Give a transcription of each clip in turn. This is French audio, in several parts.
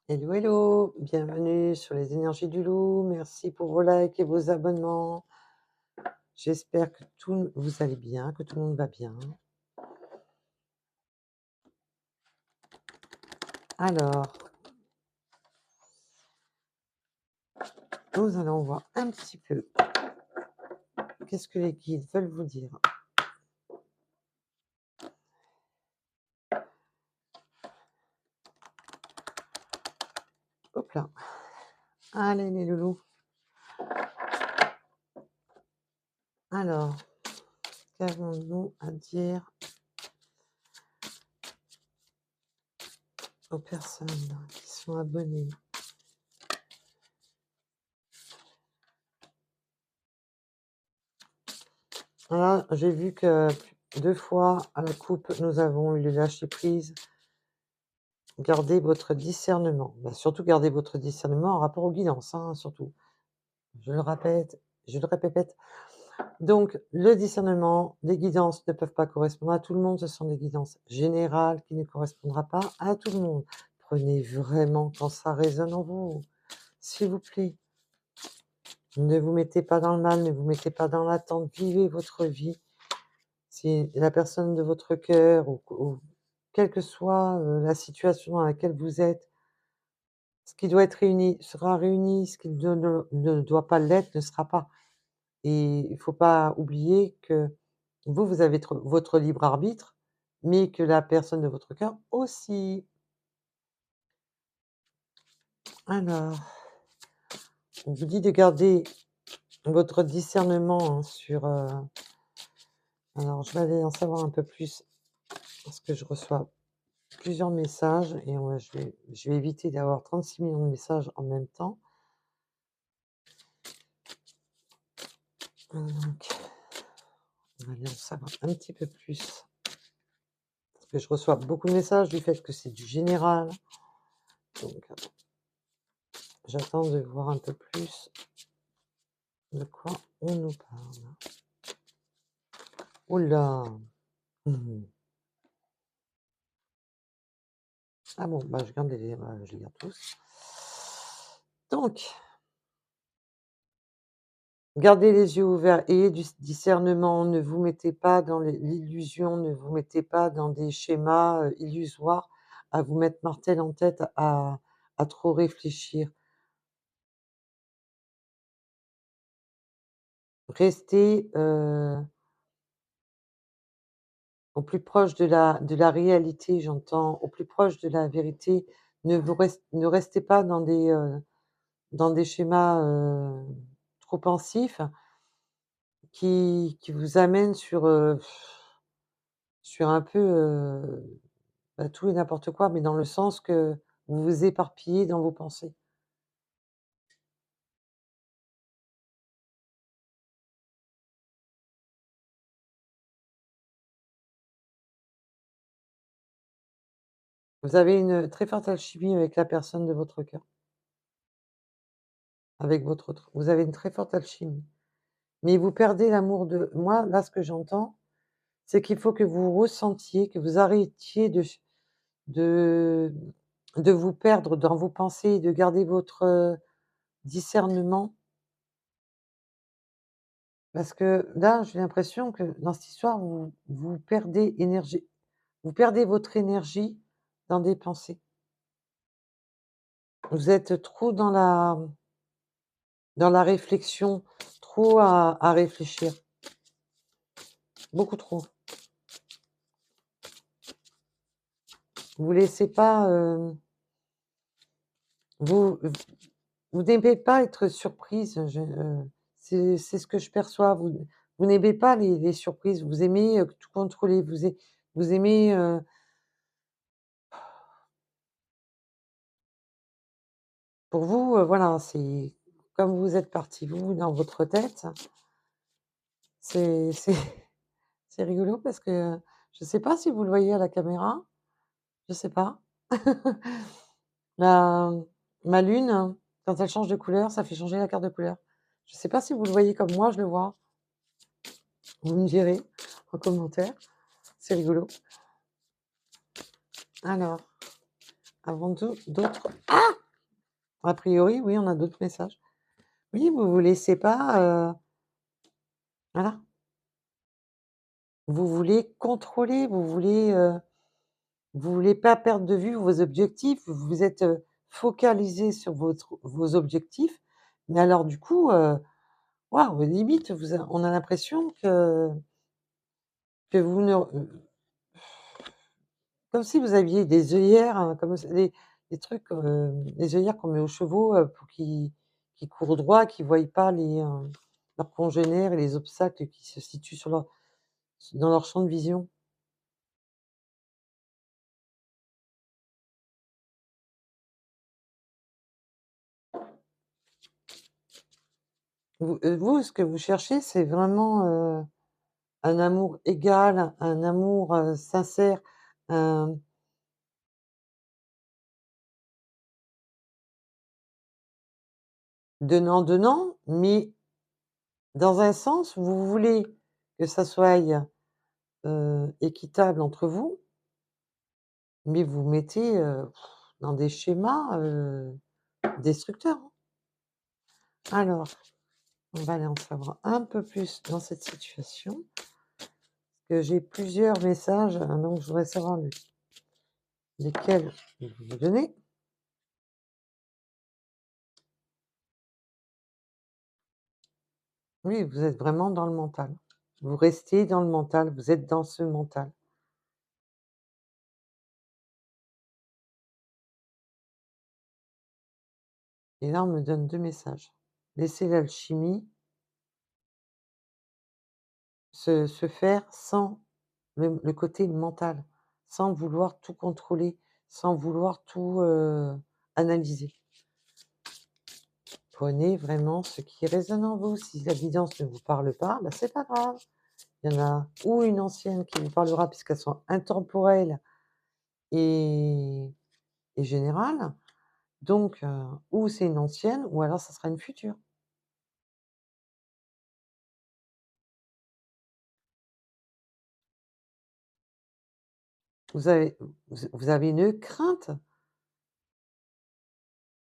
Hello, hello, bienvenue sur les énergies du loup. Merci pour vos likes et vos abonnements. J'espère que vous allez bien, que tout le monde va bien. Alors, nous allons voir un petit peu qu'est-ce que les guides veulent vous dire. Hop là. Allez les loulous. Alors, qu'avons-nous à dire aux personnes qui sont abonnées? Voilà, j'ai vu que 2 fois à la coupe, nous avons eu le lâcher prise. Gardez votre discernement. Bah, surtout gardez votre discernement en rapport aux guidances, hein, surtout. Je le répète, je le répète. Donc, le discernement, les guidances ne peuvent pas correspondre à tout le monde. Ce sont des guidances générales qui ne correspondront pas à tout le monde. Prenez vraiment quand ça résonne en vous, s'il vous plaît. Ne vous mettez pas dans le mal, ne vous mettez pas dans l'attente. Vivez votre vie. Si la personne de votre cœur ou quelle que soit la situation dans laquelle vous êtes, ce qui doit être réuni sera réuni, ce qui ne doit pas l'être ne sera pas. Et il ne faut pas oublier que vous avez votre libre arbitre, mais que la personne de votre cœur aussi. Alors, on vous dit de garder votre discernement, hein, sur, alors je vais aller en savoir un peu plus parce que je reçois plusieurs messages et je vais éviter d'avoir 36 millions de messages en même temps. Donc, on va aller en savoir un petit peu plus parce que je reçois beaucoup de messages du fait que c'est du général. Donc, j'attends de voir un peu plus de quoi on nous parle. Oh là! Mmh. Ah bon, bah, je les garde tous. Donc, gardez les yeux ouverts, ayez du discernement, ne vous mettez pas dans l'illusion, ne vous mettez pas dans des schémas, illusoires, à vous mettre martel en tête, à trop réfléchir. Restez, au plus proche de la réalité, j'entends, au plus proche de la vérité. Ne restez pas dans des schémas, trop pensifs qui vous amènent sur un peu, bah, tout et n'importe quoi, mais dans le sens que vous vous éparpillez dans vos pensées. Vous avez une très forte alchimie avec la personne de votre cœur, avec votre autre. Vous avez une très forte alchimie, mais vous perdez l'amour de moi, là, ce que j'entends, c'est qu'il faut que vous ressentiez, que vous arrêtiez de de vous perdre dans vos pensées, de garder votre, discernement. Parce que là, j'ai l'impression que dans cette histoire, vous perdez votre énergie dans des pensées. Vous êtes trop dans la réflexion, trop à réfléchir, beaucoup trop. Vous laissez pas, vous vous n'aimez pas être surprise, c'est ce que je perçois. Vous n'aimez pas les surprises, vous aimez, tout contrôler, vous aimez, pour vous, voilà, c'est comme vous êtes parti, vous, dans votre tête, c'est c'est rigolo parce que je ne sais pas si vous le voyez à la caméra, je sais pas. La ma lune, quand elle change de couleur, ça fait changer la carte de couleur. Je ne sais pas si vous le voyez comme moi je le vois. Vous me direz en commentaire, c'est rigolo. Alors, avant d'autres, A priori, oui, on a d'autres messages. Oui, vous vous laissez pas, voilà, vous voulez contrôler, vous voulez pas perdre de vue vos objectifs, vous vous êtes, focalisés sur vos objectifs, mais alors du coup, waouh, limite vous a on a l'impression que vous ne comme si vous aviez des œillères, comme des trucs, des œillères qu'on met aux chevaux, pour qu'ils courent droit, qu'ils voient pas leurs congénères et les obstacles qui se situent dans leur champ de vision. Vous, ce que vous cherchez, c'est vraiment, un amour égal, un amour, sincère, un donnant-donnant, mais dans un sens, vous voulez que ça soit, équitable entre vous, mais vous mettez, dans des schémas, destructeurs, hein. Alors, on va aller en savoir un peu plus dans cette situation, que j'ai plusieurs messages, donc je voudrais savoir lesquels vous donner. Oui, vous êtes vraiment dans le mental. Vous restez dans le mental, vous êtes dans ce mental. Et là, on me donne 2 messages. Laissez l'alchimie se faire sans le côté mental, sans vouloir tout contrôler, sans vouloir tout, analyser. Prenez vraiment ce qui résonne en vous. Si la guidance ne vous parle pas, bah, c'est pas grave. Il y en a ou une ancienne qui vous parlera puisqu'elles sont intemporelles et générales, donc ou c'est une ancienne ou alors ça sera une future. Vous avez vous avez une crainte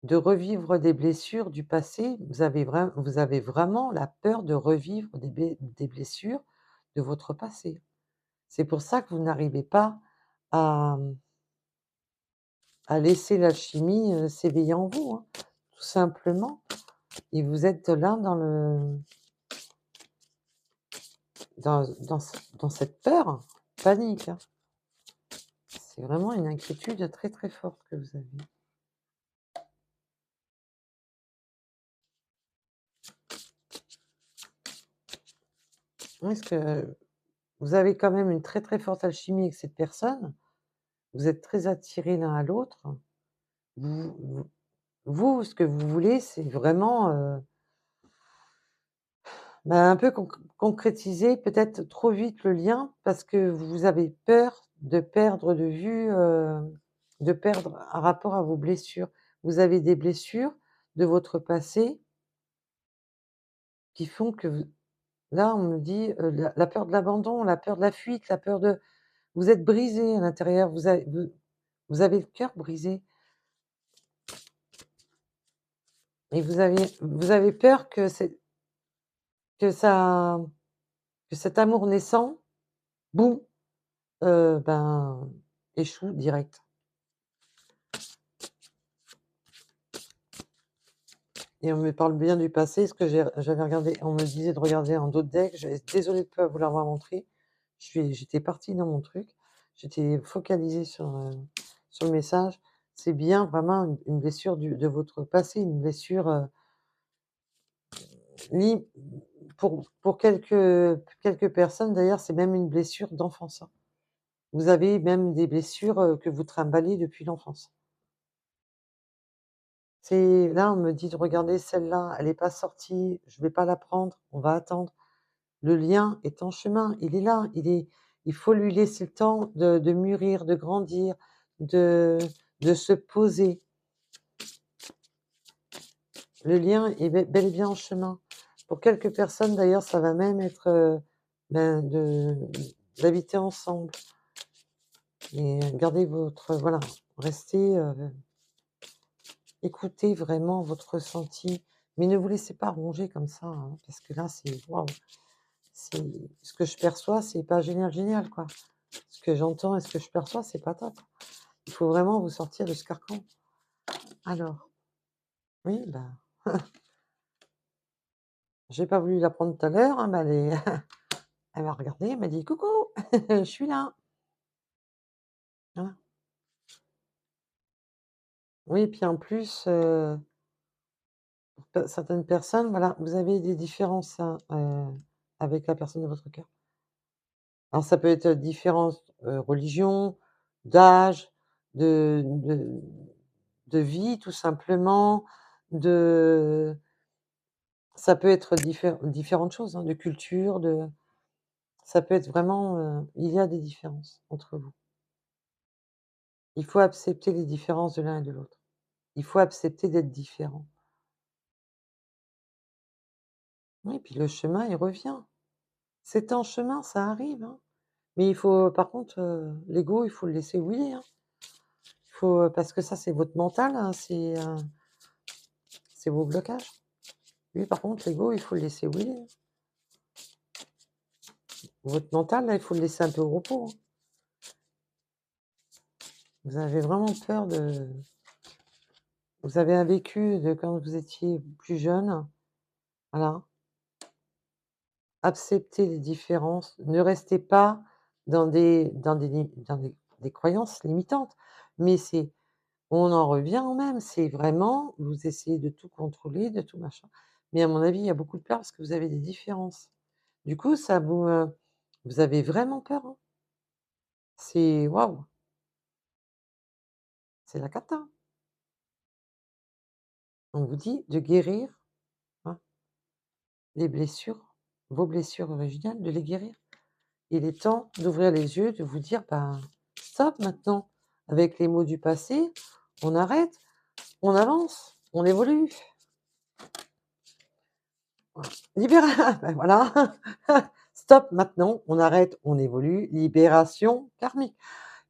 de revivre des blessures du passé, vous avez vraiment la peur de revivre des blessures de votre passé. C'est pour ça que vous n'arrivez pas à, à laisser l'alchimie, s'éveiller en vous, hein, tout simplement, et vous êtes là dans cette peur, panique, hein. C'est vraiment une inquiétude très, très forte que vous avez. Est-ce que vous avez quand même une très, très forte alchimie avec cette personne? Vous êtes très attirés l'un à l'autre. Vous vous, ce que vous voulez, c'est vraiment, bah, un peu concrétiser peut-être trop vite le lien parce que vous avez peur de perdre de vue, de perdre un rapport à vos blessures. Vous avez des blessures de votre passé qui font que là, on me dit, la peur de l'abandon, la peur de la fuite, la peur de vous êtes brisé à l'intérieur, vous avez le cœur brisé et vous avez peur que ça que cet amour naissant, boum, ben, échoue direct. Et on me parle bien du passé, ce que j'avais regardé, on me disait de regarder un d'autres decks, désolée de ne pas vous l'avoir montré. J'étais partie dans mon truc, j'étais focalisée sur le message. C'est bien vraiment une blessure de votre passé, une blessure, li pour quelques personnes d'ailleurs, c'est même une blessure d'enfance, hein. Vous avez même des blessures, que vous trimballez depuis l'enfance. C'est là, on me dit de regarder celle-là, elle est pas sortie, je vais pas la prendre, on va attendre. Le lien est en chemin, il est là, il faut lui laisser le temps de mûrir, de grandir, de se poser. Le lien est bel et bien en chemin. Pour quelques personnes d'ailleurs, ça va même être, ben, d'habiter ensemble et gardez votre voilà, restez, Écoutez vraiment votre ressenti, mais ne vous laissez pas ronger comme ça, hein, parce que là, c'est waouh, c'est ce que je perçois, c'est pas génial, génial, quoi. Ce que j'entends et ce que je perçois, c'est pas top. Il faut vraiment vous sortir de ce carcan. Alors, oui, bah, j'ai pas voulu la prendre tout à l'heure, hein, bah, elle est elle m'a regardée, elle m'a dit: «Coucou, je suis là». Voilà. Oui, puis en plus, certaines personnes, voilà, vous avez des différences, hein, avec la personne de votre cœur. Alors ça peut être différence, religion, d'âge, de vie tout simplement, de ça peut être différentes choses, hein, de culture, ça peut être vraiment, il y a des différences entre vous. Il faut accepter les différences de l'un et de l'autre. Il faut accepter d'être différent. Oui, puis le chemin, il revient. C'est un chemin, ça arrive, hein. Mais il faut par contre, l'ego, il faut le laisser oui, hein. Il faut, parce que ça, c'est votre mental, hein, c'est vos blocages. Lui, par contre, l'ego, il faut le laisser oui. Votre mental, là, il faut le laisser un peu au repos, hein. Vous avez vraiment peur de vous avez un vécu de quand vous étiez plus jeune, voilà. Acceptez les différences, ne restez pas dans des croyances limitantes, mais c'est on en revient au même, c'est vraiment vous essayez de tout contrôler, de tout machin. Mais à mon avis, il y a beaucoup de peur parce que vous avez des différences. Du coup, vous avez vraiment peur, hein. C'est waouh, c'est la cata. On vous dit de guérir, hein, les blessures, vos blessures originales, de les guérir. Il est temps d'ouvrir les yeux, de vous dire: «Ben, stop maintenant, avec les mots du passé, on arrête, on avance, on évolue». Voilà. Bah, voilà. Stop maintenant, on arrête, on évolue, libération karmique.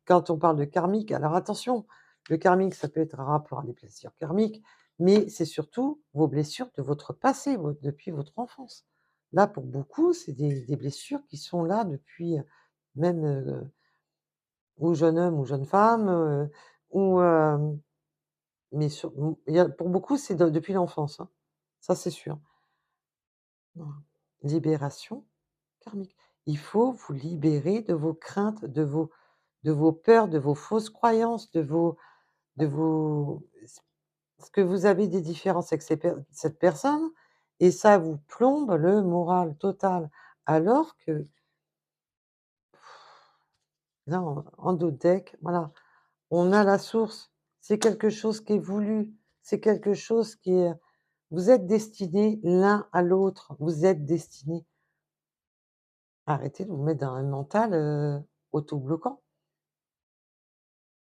Quand on parle de karmique, alors attention, le karmique, ça peut être un rapport à des blessures karmiques, mais c'est surtout vos blessures de votre passé, depuis votre enfance. Là, pour beaucoup, c'est des blessures qui sont là depuis, même, ou jeune homme ou jeune femme, ou, mais il y a pour beaucoup, c'est depuis l'enfance, hein. Ça, c'est sûr. Voilà. Libération karmique. Il faut vous libérer de vos craintes, de vos peurs, de vos fausses croyances, de vos parce que vous avez des différences avec cette personne et ça vous plombe le moral total. Alors que là, en d'autres decks, voilà, on a la source. C'est quelque chose qui est voulu, c'est quelque chose qui est vous êtes destinés l'un à l'autre, vous êtes destinés. Arrêtez de vous mettre dans un mental, auto-bloquant.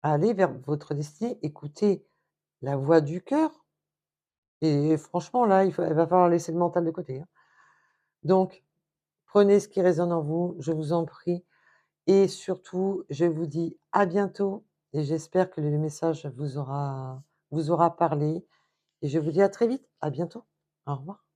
Allez vers votre destinée, écoutez la voix du cœur et franchement là, il va falloir laisser le mental de côté, hein. Donc prenez ce qui résonne en vous, je vous en prie et surtout, je vous dis à bientôt et j'espère que le message vous aura parlé et je vous dis à très vite, à bientôt. Au revoir.